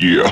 Yeah.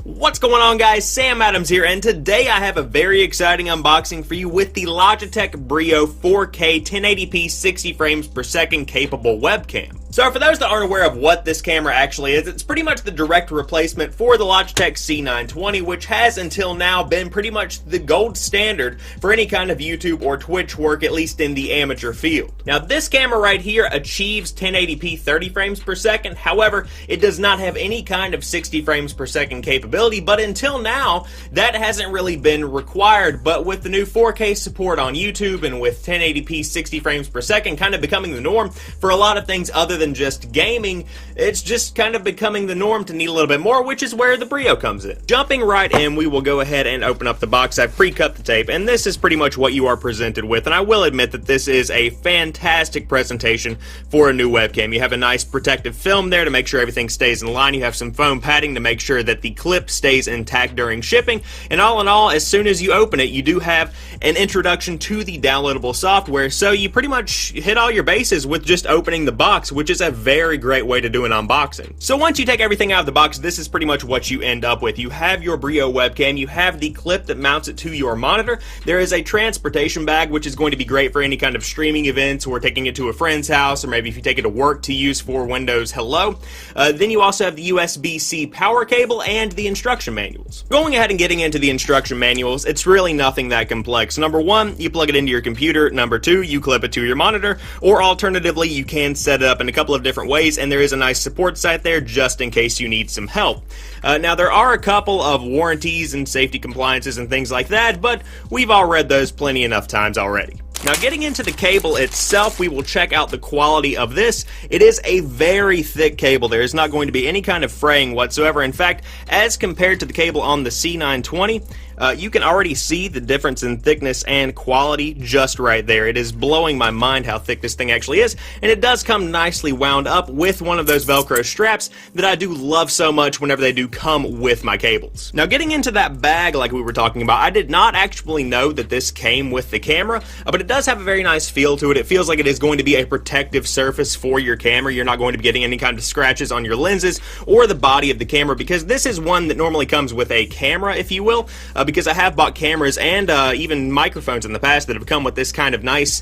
What's going on, guys? Sam Adams here, and today I have a very exciting unboxing for you with the Logitech BRIO 4K 1080p 60 frames per second capable webcam. So for those that aren't aware of what this camera actually is, it's pretty much the direct replacement for the Logitech C920, which has until now been pretty much the gold standard for any kind of YouTube or Twitch work, at least in the amateur field. Now this camera right here achieves 1080p 30 frames per second, however, it does not have any kind of 60 frames per second capability, but until now, that hasn't really been required. But with the new 4K support on YouTube and with 1080p 60 frames per second kind of becoming the norm for a lot of things other than just gaming, it's just kind of becoming the norm to need a little bit more, which is where the BRIO comes in. Jumping right in, we will go ahead and open up the box. I've pre-cut the tape, and this is pretty much what you are presented with, and I will admit that this is a fantastic presentation for a new webcam. You have a nice protective film there to make sure everything stays in line. You have some foam padding to make sure that the clip stays intact during shipping, and all in all, as soon as you open it, you do have an introduction to the downloadable software, so you pretty much hit all your bases with just opening the box, which is a very great way to do an unboxing. So once you take everything out of the box, this is pretty much what you end up with. You have your BRIO webcam, you have the clip that mounts it to your monitor, there is a transportation bag, which is going to be great for any kind of streaming events or taking it to a friend's house, or maybe if you take it to work to use for Windows Hello. Then you also have the USB-C power cable and the instruction manuals. Going ahead and getting into the instruction manuals, it's really nothing that complex. Number one, you plug it into your computer. Number two, you clip it to your monitor, or alternatively, you can set it up in a couple of different ways, and there is a nice support site there just in case you need some help. Now, there are a couple of warranties and safety compliances and things like that, but we've all read those plenty enough times already. Now, getting into the cable itself, we will check out the quality of this. It is a very thick cable. There is not going to be any kind of fraying whatsoever. In fact, as compared to the cable on the C920, you can already see the difference in thickness and quality just right there. It is blowing my mind how thick this thing actually is, and it does come nicely wound up with one of those Velcro straps that I do love so much whenever they do come with my cables. Now, getting into that bag like we were talking about, I did not actually know that this came with the camera, but it does have a very nice feel to it. It feels like it is going to be a protective surface for your camera. You're not going to be getting any kind of scratches on your lenses or the body of the camera, because this is one that normally comes with a camera, if you will, because I have bought cameras and even microphones in the past that have come with this kind of nice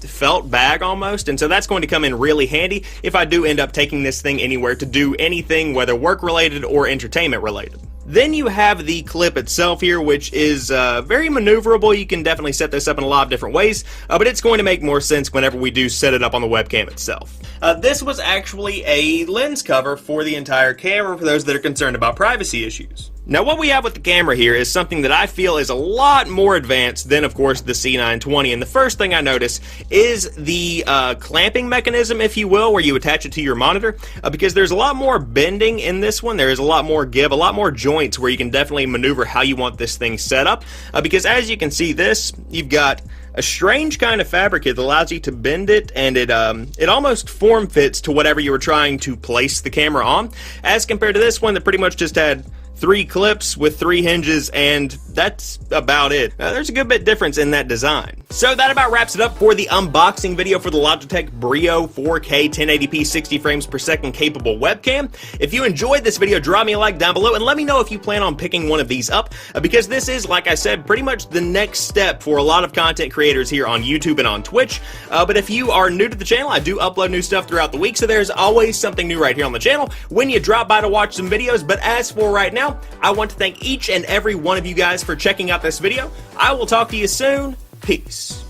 felt bag almost, and so that's going to come in really handy if I do end up taking this thing anywhere to do anything, whether work related or entertainment related. Then you have the clip itself here, which is very maneuverable. You can definitely set this up in a lot of different ways, but it's going to make more sense whenever we do set it up on the webcam itself. This was actually a lens cover for the entire camera for those that are concerned about privacy issues. Now, what we have with the camera here is something that I feel is a lot more advanced than, of course, the C920, and the first thing I notice is the clamping mechanism, if you will, where you attach it to your monitor, because there's a lot more bending in this one. There is a lot more give, a lot more joints where you can definitely maneuver how you want this thing set up, because as you can see this, you've got a strange kind of fabric that allows you to bend it, and it almost form fits to whatever you were trying to place the camera on, as compared to this one that pretty much just had 3 clips with 3 hinges, and that's about it. There's a good bit difference in that design. So that about wraps it up for the unboxing video for the Logitech BRIO 4K 1080p 60 frames per second capable webcam. If you enjoyed this video, drop me a like down below and let me know if you plan on picking one of these up, because this is, like I said, pretty much the next step for a lot of content creators here on YouTube and on Twitch. But if you are new to the channel, I do upload new stuff throughout the week, so there's always something new right here on the channel when you drop by to watch some videos. But as for right now, I want to thank each and every one of you guys for checking out this video. I will talk to you soon. Peace.